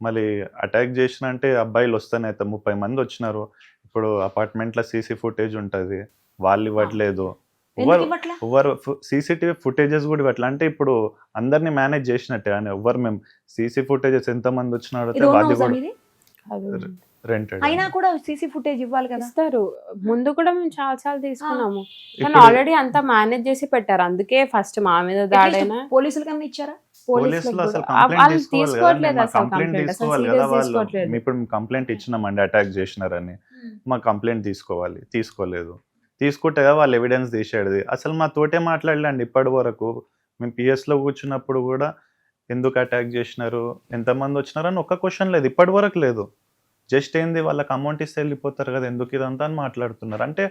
మళ్ళీ అటాక్ చేసిన అంటే అబ్బాయిలు వస్తేనే 30 మంది వచ్చినారు. ఇప్పుడు అపార్ట్మెంట్లో సీసీ ఫుటేజ్ ఉంటుంది, వాళ్ళు ఇవ్వట్లేదు. ఎవరు సీసీటీవీ ఫుటేజెస్ కూడా ఇవ్వట్లే. అంటే ఇప్పుడు అందరినీ మేనేజ్ చేసినట్టే అని ఎవరు మేము సీసీ ఫుటేజెస్ ఎంతమంది వచ్చినారో అది కూడా రెంటెడ్ అయినా కూడా సీసీ ఫుటేజ్ ఇవ్వాలి కదా. ఇస్తారు. ముందు కూడా మేము చాలా తీసుకున్నాము, కానీ ఆల్రెడీ అంతా మేనేజ్ చేసి పెట్టారు. అందుకే ఫస్ట్ మా మీద దాడైనా పోలీసులు కన్నా ఇచ్చారా? పోలీసులు అసలు కంప్లైంట్ తీసుకోవాలి కదా వాళ్ళు. ఇప్పుడు కంప్లైంట్ ఇచ్చినామండి అటాక్ చేసినారని, మా కంప్లైంట్ తీసుకోలేదు. తీసుకుంటే వాళ్ళు ఎవిడెన్స్ తీసేది. అసలు మా తోటే మాట్లాడలేండి ఇప్పటి వరకు. మేము పిఎస్లో కూర్చున్నప్పుడు కూడా ఎందుకు అటాక్ చేసినారు, ఎంతమంది వచ్చినారు అని ఒక్క క్వశ్చన్ లేదు, ఇప్పటి వరకు లేదు. జస్ట్ ఏంది వాళ్ళకి అమౌంట్ ఇస్తే వెళ్ళిపోతారు కదా, ఎందుకు ఇదంతా అని మాట్లాడుతున్నారు. అంటే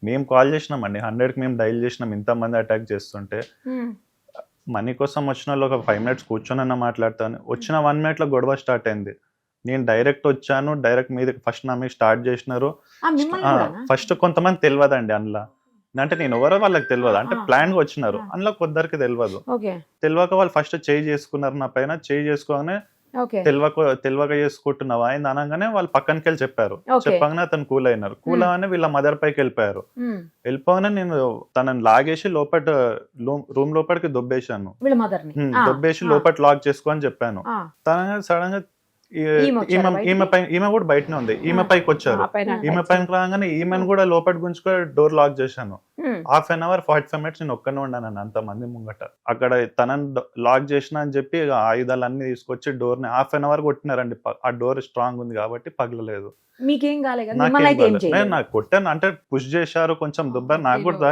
మేము కాల్ చేసినామండి 100కి, మేము డైల్ చేసినాం. ఇంతమంది అటాక్ చేస్తుంటే మనీ కోసం వచ్చిన వాళ్ళు ఒక 5 minutes కూర్చొనన్నా మాట్లాడతాను. వచ్చిన 1 minute గొడవ స్టార్ట్ అయింది. నేను డైరెక్ట్ వచ్చాను, డైరెక్ట్ మీద ఫస్ట్ నా మీద స్టార్ట్ చేసినారు. ఫస్ట్ కొంతమంది తెలియదండి అందులో, అంటే నేను ఎవరో వాళ్ళకి తెలియదు. అంటే ప్లాన్ గా వచ్చినారు, అందులో కొందరికి తెలియదు. తెలియక వాళ్ళు ఫస్ట్ చేయి చేసుకున్నారు నా పైన. చేయి చేసుకోగానే తెలియక చేసుకుంటున్నావా అయింది అనగానే వాళ్ళు పక్కనకి వెళ్ళి చెప్పారు. చెప్పగానే అతను కూల్ అయినారు. కూల్ అవగానే వీళ్ళ మదర్ పైకి వెళ్ళిపోయారు. వెళ్ళిపోగానే నేను తనని లాగేసి రూమ్ లోపలికి దొబ్బేశాను. దొబ్బేసి లోపల లాక్ చేసుకో అని చెప్పాను. తన సడన్ గా ఈమె కూడా బయటనే ఉంది. ఈమె పైకి వచ్చారు. ఈమె పైకి రాగానే ఈమెను కూడా లోపల గుంజుకొని డోర్ లాక్ చేశాను. 1/2 hour 45 minutes నేను ఒక్కనే ఉన్నాను అంతమంది ముంగట. అక్కడ తనని లాక్ చేసిన అని చెప్పి ఆయుధాలన్నీ తీసుకొచ్చి డోర్ ని 1/2 hour కొట్టినారండి. ఆ డోర్ స్ట్రాంగ్ ఉంది కాబట్టి పగలలేదు. మీకేం కాలేదు? నాకు కొట్టాను అంటే పుష్ చేశారు, కొంచెం దుబ్బ నాకు కూడా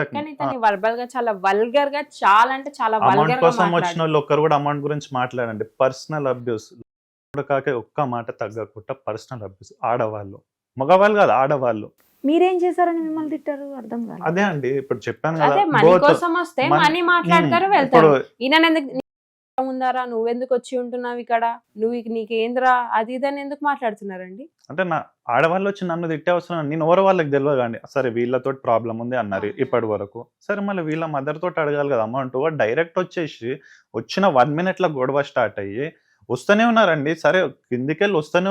వర్బల్ గా చాలా వల్గర్ గా, చాలా అంటే చాలా అమౌంట్ కోసం వచ్చిన వాళ్ళు ఒక్కరు కూడా అమౌంట్ గురించి మాట్లాడండి. పర్సనల్ అబ్యూస్ కాక ఒక్క మాట తగ్గకుండా పర్సనల్ అబ్యూస్. ఆడవాళ్ళు, మగవాళ్ళు కాదు, ఆడవాళ్ళు. మీరేం చేశారని మిమ్మల్ని తిట్టారు? అర్థం కాదు. అదే అండి ఇప్పుడు చెప్పాను కదా, మనీ కోసం వస్తే మనీ మాట్లాడతారు, వెళ్తారు. ఈయన ఉందారా, నువ్వెందుకు వచ్చి ఉంటున్నావు ఇక్కడ, నీకేంద్రా అది ఇదని ఎందుకు మాట్లాడుతున్నారండి? అంటే నా ఆడవాళ్ళు వచ్చి నన్ను తిట్టే అవసరం, నేను ఎవరో వాళ్ళకి తెలియదు కానీ సరే వీళ్ళతో ప్రాబ్లం ఉంది అన్నారు ఇప్పటి వరకు, సరే మళ్ళీ వీళ్ళ మదర్ తోటి అడగాలి కదా అమౌంట్. డైరెక్ట్ వచ్చేసి వచ్చిన 1 minute గొడవ స్టార్ట్ అయ్యి వస్తూనే ఉన్నారండి. సరే కిందికెళ్ళి వస్తూనే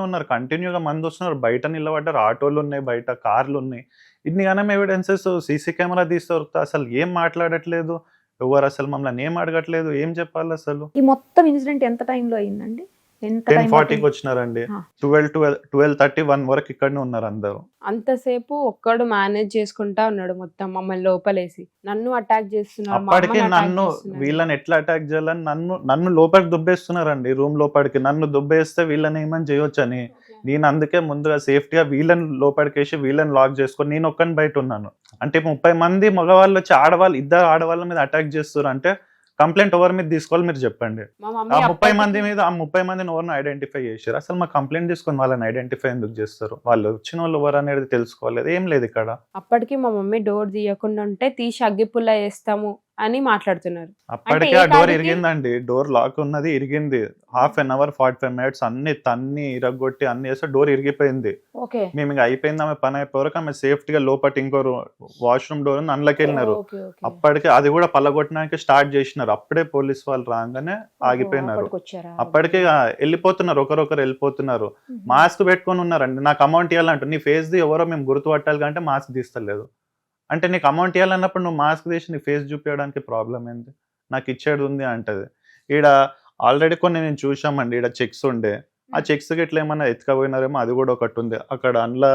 ఉన్నారు కంటిన్యూగా మంది వస్తున్నారు, బయట నిలబడ్డారు, ఆటోలు ఉన్నాయి, బయట కార్లు ఉన్నాయి, ఇన్నిగానం ఎవిడెన్సెస్, సీసీ కెమెరా తీస్తే అసలు ఏం మాట్లాడట్లేదు ఎవరు, అసలు మమ్మల్ని ఏం అడగట్లేదు, ఏం చెప్పాలి అసలు. ఈ మొత్తం ఇన్సిడెంట్ ఎంత టైంలో అయిందండి? 10:40కి వచ్చినారండి, 12:31 వరకు ఇక్కడనే ఉన్నారు అందరూ. అంతసేపు ఒక్కడు మేనేజ్ చేసుకుంటా ఉన్నాడు మొత్తం మమ్మల్ని లోపలేసి, నన్ను అటాక్ చేస్తున్నారు. అప్పటికి నన్ను వీళ్ళని ఎట్లా అటాక్ చేయాలని నన్ను లోపలికి దుబ్బేస్తున్నారండి, రూమ్ లోపలికి. నన్ను దుబ్బేస్తే వీళ్ళని ఏమని చేయొచ్చు అని నేను అందుకే ముందుగా సేఫ్టీగా వీళ్ళని లోపలికేసి వీళ్ళని లాక్ చేసుకొని నేను ఒక్కని బయట ఉన్నాను. అంటే 30 మంది మగవాళ్ళు వచ్చి ఇద్దరు ఆడవాళ్ళ మీద అటాక్ చేస్తారు అంటే కంప్లైంట్ ఎవరి మీద తీసుకోవాలి మీరు చెప్పండి. ఆ 30 మంది మీద ఆ 30 మందిని ఎవరిని ఐడెంటిఫై చేశారు, అసలు మా కంప్లైంట్ తీసుకొని వాళ్ళని ఐడెంటిఫై ఎందుకు చేస్తారు, వాళ్ళు వచ్చిన వాళ్ళు ఎవరు అనేది తెలుసుకోలేదు, ఏం లేదు ఇక్కడ. అప్పటికి మా మమ్మీ డోర్ తీయకుండా ఉంటే తీసి అగ్గిపుల్ల వేస్తాము అని మాట్లాడుతున్నారు. అప్పటికే ఆ డోర్ ఇరిగిందండి, డోర్ లాక్ ఉన్నది ఇరిగింది, 1/2 hour 45 minutes అన్ని తన్ని ఇరగొట్టి అన్ని చేస్తే డోర్ ఇరిగిపోయింది. మేము ఇంకా అయిపోయింది, ఆమె పని అయిపోయాక ఆమె సేఫ్టీగా లోపల ఇంకో వాష్రూమ్ డోర్ అందులోకి వెళ్ళినారు. అప్పటికి అది కూడా పల్లగొట్టడానికి స్టార్ట్ చేసినారు, అప్పుడే పోలీస్ వాళ్ళు రాగానే ఆగిపోయినారు. అప్పటికే వెళ్ళిపోతున్నారు, ఒకరొకరు వెళ్ళిపోతున్నారు. మాస్క్ పెట్టుకొని ఉన్నారండి, నాకు అమౌంట్ ఇవ్వాలంటే నీ ఫేస్ ది ఎవరో మేము గుర్తుపట్టాలి అంటే మాస్క్ తీస్తలేదు. అంటే నీకు అమౌంట్ ఇవ్వాలన్నప్పుడు నువ్వు మాస్క్ తీసి నీ ఫేస్ చూపించడానికి ప్రాబ్లం ఏంది, నాకు ఇచ్చేది ఉంది అంటది. ఈడ ఆల్రెడీ కొన్ని నేను చూసామండి, ఈడ చెక్స్ ఉండే, ఆ చెక్స్ ఇట్లా ఏమన్నా ఎత్తుకపోయినారేమో అది కూడా ఒకటి ఉంది అక్కడ. అందులో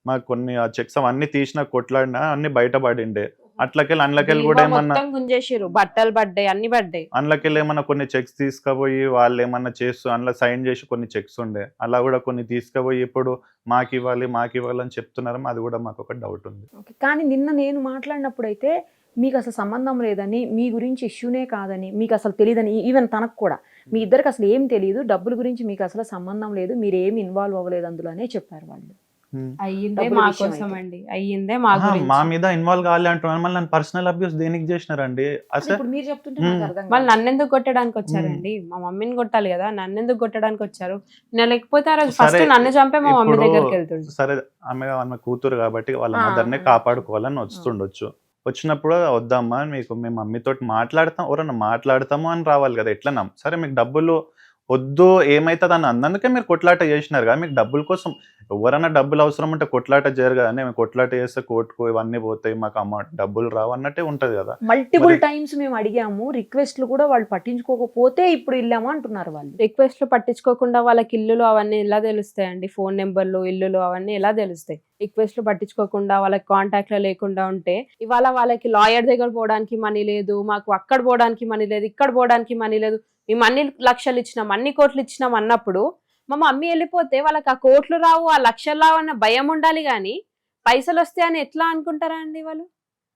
మాకు కొన్ని ఆ చెక్స్ అవన్నీ తీసిన కొట్లాడినా అన్ని బయటపడిండే. అందులోకెళ్ళి కూడా ఏమన్నా గుంజేసిరు, బట్టలు పడ్డాయి, అన్ని పడ్డాయి. అందులోకెళ్ళి ఏమన్నా కొన్ని చెక్స్ తీసుకుపోయి వాళ్ళు ఏమన్నా చేస్తూ అందులో సైన్ చేసి కొన్ని చెక్స్ ఉండే, అలా కూడా కొన్ని తీసుకుపోయి ఇప్పుడు మాకు ఇవ్వాలి అని చెప్తున్నారు. అది కూడా మాకు ఒక డౌట్ ఉంది. కానీ నిన్న నేను మాట్లాడినప్పుడు అయితే మీకు అసలు సంబంధం లేదని, మీ గురించి ఇష్యూనే కాదని, మీకు అసలు తెలియదని, ఈవెన్ తనకు కూడా మీ ఇద్దరికి అసలు ఏం తెలియదు, డబ్బుల గురించి మీకు అసలు సంబంధం లేదు, మీరు ఏమి ఇన్వాల్వ్ అవ్వలేదు అందులోనే చెప్పారు వాళ్ళు. అయ్యిందే మా కోసం అండి, అయ్యిందే మా గురించి. మా మీద ఇన్వాల్వ్ కావాలి అంటున్నారు, మళ్ళీ నన్ను పర్సనల్ అబ్యూస్ దేనికి చేసినారండి అసలు? మీరు చెప్తుంటే వాళ్ళు నన్నెందుకు కొట్టడానికి వచ్చారండి? మా మమ్మీని కొట్టాలి కదా, నన్నెందుకు కొట్టడానికి వచ్చారు? నేను లేకపోతే ఆ రోజు ఫస్ట్ నన్ను చంపే మా మమ్మీ దగ్గరికి వెళ్తుండే. సరే ఆమె కూతురు కాబట్టి వాళ్ళ మదర్నే కాపాడుకోవాలని వస్తుండొచ్చు, వచ్చినప్పుడు వద్దమ్మా మీకు మేము మమ్మీతో మాట్లాడతాం, ఎవరన్నా మాట్లాడతాము అని రావాలి కదా. ఎట్లా సరే మీకు డబ్బులు వద్దు ఏమైతుంది అని అందుకే మీరు కొట్లాట చేసినారు కదా, మీకు డబ్బుల కోసం ఎవరైనా డబ్బులు అవసరం ఉంటే కొట్లాట చేయరు కదా. మేము కొట్లాట చేస్తే కోర్టుకు ఇవన్నీ పోతాయి, మాకు అమౌంట్ డబ్బులు రావు అన్నట్టే ఉంటది కదా. మల్టిపుల్ టైమ్స్ మేము అడిగాము, రిక్వెస్ట్లు కూడా వాళ్ళు పట్టించుకోకపోతే ఇప్పుడు వెళ్ళాము అంటున్నారు వాళ్ళు. రిక్వెస్ట్లు పట్టించుకోకుండా వాళ్ళకి ఇల్లులు అవన్నీ ఎలా తెలుస్తాయండి? ఫోన్ నెంబర్లు, ఇల్లులు అవన్నీ ఎలా తెలుస్తాయి? రిక్వెస్ట్లు పట్టించుకోకుండా వాళ్ళకి కాంటాక్ట్ లో లేకుండా ఉంటే ఇవాళ వాళ్ళకి లాయర్ దగ్గర పోవడానికి మనీ లేదు, మాకు అక్కడ పోవడానికి మనీ లేదు, ఇక్కడ పోవడానికి మనీ లేదు, మేము అన్ని లక్షలు ఇచ్చినాం, అన్ని కోట్లు ఇచ్చినాం అన్నప్పుడు మా మమ్మీ వెళ్ళిపోతే వాళ్ళకి ఆ కోట్లు రావు, ఆ లక్షలు రావు అన్న భయం ఉండాలి. కానీ పైసలు వస్తాయని ఎట్లా అనుకుంటారా అండి వాళ్ళు?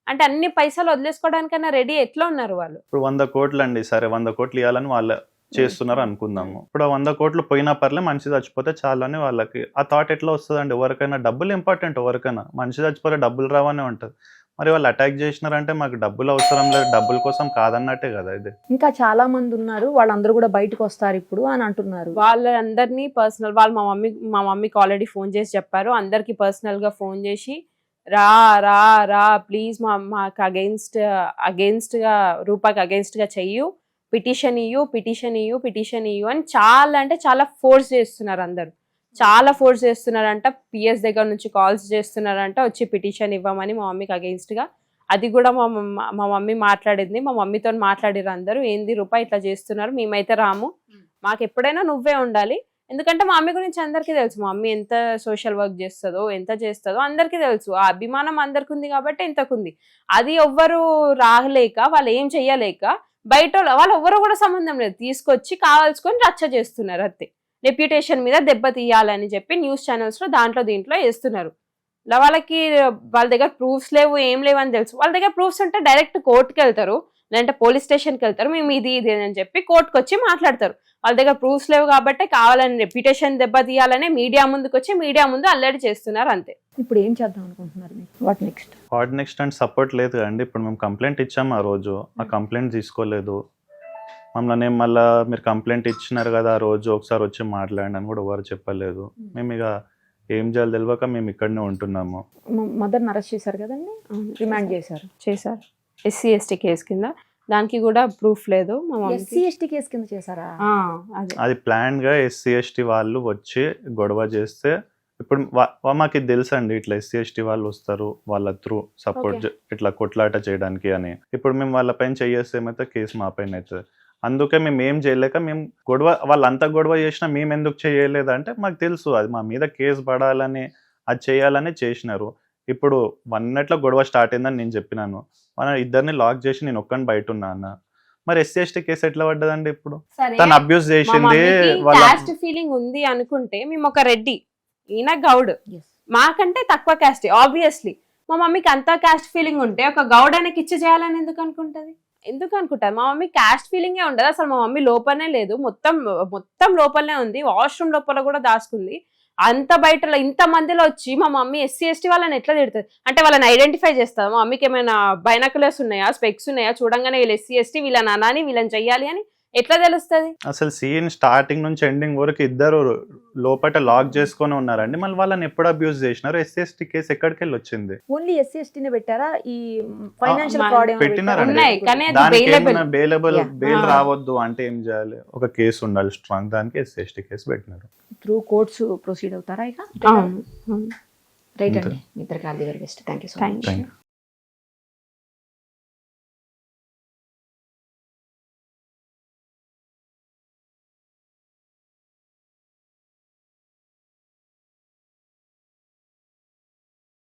అంటే అన్ని పైసలు వదిలేసుకోవడానికన్నా రెడీ ఎట్లా ఉన్నారు వాళ్ళు? ఇప్పుడు 100 కోట్లు అండి, సరే 100 కోట్లు ఇవ్వాలని వాళ్ళు చేస్తున్నారు అనుకుందాము. ఇప్పుడు 100 కోట్లు పోయినా పర్లే, మనిషి చచ్చిపోతే చాలా అని వాళ్ళకి ఆ థాట్ ఎట్లా వస్తుందండి? ఎవరికైనా డబ్బులు ఇంపార్టెంట్, ఎవరికైనా మనిషి చచ్చిపోతే డబ్బులు రావనే ఉంటుంది. మరి వాళ్ళు అటాక్ చేసినారంటే మాకు డబ్బులు అవసరం లేదు, డబ్బుల కోసం కాదన్నట్టే కదా ఇది. ఇంకా చాలా మంది ఉన్నారు, వాళ్ళందరూ కూడా బయటకు వస్తారు ఇప్పుడు అని అంటున్నారు. వాళ్ళందరినీ పర్సనల్ వాళ్ళు మా మమ్మీకి ఆల్రెడీ ఫోన్ చేసి చెప్పారు, అందరికి పర్సనల్ గా ఫోన్ చేసి రా రా రా ప్లీజ్ మాకు అగెయిన్స్ట్ గా రూపాకి అగెయిన్స్ట్ గా చెయ్యు, పిటిషన్ ఇయ్యు అని చాలా అంటే చాలా ఫోర్స్ చేస్తున్నారు. అందరు చాలా ఫోర్స్ చేస్తున్నారంట, పిఎస్ దగ్గర నుంచి కాల్స్ చేస్తున్నారంట, వచ్చి పిటిషన్ ఇవ్వమని మా మమ్మీకి అగెయిన్స్ట్ గా. అది కూడా మా మమ్మీ మాట్లాడింది, మా మమ్మీతో మాట్లాడారు అందరూ, ఏంది రూపాయి ఇట్లా చేస్తున్నారు, మేమైతే రాము, మాకు ఎప్పుడైనా నువ్వే ఉండాలి. ఎందుకంటే మా మమ్మీ గురించి అందరికీ తెలుసు, మా మమ్మీ ఎంత సోషల్ వర్క్ చేస్తుందో ఎంత చేస్తుందో అందరికీ తెలుసు, ఆ అభిమానం అందరికి ఉంది కాబట్టి ఎంతకుంది. అది ఎవ్వరు రాలేక వాళ్ళు ఏం చెయ్యలేక బయట వాళ్ళు ఎవ్వరు కూడా సంబంధం లేదు, తీసుకొచ్చి కావాల్సుకొని రచ్చ చేస్తున్నారు. అంతే, రెప్యుటేషన్ మీద దెబ్బ తీయాలని చెప్పి న్యూస్ ఛానల్స్ లో దీంట్లో వేస్తున్నారు. వాళ్ళకి వాళ్ళ దగ్గర ప్రూఫ్స్ లేవు, ఏం లేవు అని తెలుసు. వాళ్ళ దగ్గర ప్రూఫ్స్ ఉంటే డైరెక్ట్ కోర్టుకి వెళ్తారు, లేదంటే పోలీస్ స్టేషన్కి వెళ్తారు, మేము ఇది అని చెప్పి కోర్టుకు వచ్చి మాట్లాడతారు. వాళ్ళ దగ్గర ప్రూఫ్స్ లేవు కాబట్టి కావాలని రెప్యుటేషన్ దెబ్బ తీయాలనే మీడియా ముందుకు వచ్చి మీడియా ముందు అల్లరి చేస్తున్నారు. అంతే. ఇప్పుడు ఏం చేద్దాం అనుకుంటున్నారు? వాట్ నెక్స్ట్ అంటే సపోర్ట్ లేదు అండి. ఇప్పుడు మేము కంప్లైంట్ ఇచ్చాము, ఆ రోజు ఆ కంప్లైంట్ తీసుకోలేదు. మమ్మల్ని ఏం మళ్ళీ మీరు కంప్లైంట్ ఇచ్చినారు కదా ఆ రోజు ఒకసారి వచ్చి మాట్లాడండి అని కూడా ఎవరు చెప్పలేదు. మేము ఇక ఏం చేయాలి తెలియక మేము ఇక్కడనే ఉంటున్నాము. మదర్ని అరెస్ట్ చేశారు కదండి, రిమాండ్ చేశారు. ఎస్సీ ఎస్టీ కేసు కింద, దానికి కూడా ప్రూఫ్ లేదు మా మమ్మీకి. ఎస్సీ ఎస్టీ కేసు కింద చేశారా? అదే అది ప్లాన్గా ఎస్సీ ఎస్టీ వాళ్ళు వచ్చి గొడవ చేస్తే, ఇప్పుడు మాకు ఇది తెలుసు అండి ఇట్లా ఎస్సీ ఎస్టీ వాళ్ళు వస్తారు వాళ్ళ త్రూ సపోర్ట్ ఇట్లా కొట్లాట చేయడానికి అని. ఇప్పుడు మేము వాళ్ళ పైన చేస్తే ఏమైతే కేసు మా పైన అవుతుంది. అందుకే మేము ఏం చేయలేక మేము గొడవ, వాళ్ళంతా గొడవ చేసినా మేము ఎందుకు చేయలేదంటే మాకు తెలుసు అది మా మీద కేసు పడాలని అది చేయాలని చేసినారు. ఇప్పుడు 1 minute గొడవ స్టార్ట్ అయిందని నేను చెప్పినాను, మన ఇద్దరిని లాక్ చేసి నేను ఒక్కని బయట ఉన్నా అన్న. మరి ఎస్సీ ఎస్టీ కేసు ఎట్లా పడ్డదండి? ఇప్పుడు తను అబ్యూస్ చేసింది, కాస్ట్ ఫీలింగ్ ఉంది అనుకుంటే మేము ఒక రెడ్డి, ఈయన గౌడ్, మాకంటే తక్కువ కాస్ట్. ఆబ్వియస్లీ మా మమ్మీకి అంతా కాస్ట్ ఫీలింగ్ ఉంటే ఒక గౌడ్ ఆయనకి ఇచ్చి చేయాలని ఎందుకు అనుకుంటది? మా మమ్మీ కాస్ట్ ఫీలింగే ఉండదు అసలు. మా మమ్మీ లోపలనే లేదు, మొత్తం లోపలనే ఉంది. వాష్రూమ్ లోపల కూడా దాచుకుంది. అంత బయట ఇంత మందిలో వచ్చి మా మమ్మీ ఎస్సీ ఎస్టీ వాళ్ళని ఎట్లా తిడుతుంది అంటే వాళ్ళని ఐడెంటిఫై చేస్తారు. మా మమ్మీకి ఏమైనా బైనాకులర్స్ ఉన్నాయా, స్పెక్స్ ఉన్నాయా, చూడంగానే వీళ్ళు ఎస్సీ ఎస్టీ వీళ్ళని అనాని వీళ్ళని చెయ్యాలి అని ఎట్లా తెలుస్తుంది? అసలు సీన్ స్టార్టింగ్ నుంచి ఎండింగ్ వరకు ఇద్దరు లోపల లాక్ చేసుకొని ఉన్నారండి. మళ్ళీ వాళ్ళని ఎప్పుడు అబ్యూస్ చేసినారు? ఎస్సీ ఎస్టీ కేసు ఎక్కడికి వెళ్ళి వచ్చింది? ఓన్లీ ఎస్సీ ఎస్టీనే పెట్టారా? ఈ ఫైనాన్షియల్ ఫ్రాడ్ పెట్టినారండి. బెయిల్ రావద్దు అంటే ఏం చేయాలి? ఒక కేసు ఉండాలి స్ట్రాంగ్, దానికి ఎస్సీ ఎస్టీ కేసు పెట్టినారు. త్రూ కోర్ట్స్ ప్రొసీడ్ అవుతారా ఇక? రైట్ అండి, ఇద్దరికి all the very best. Thank you so much.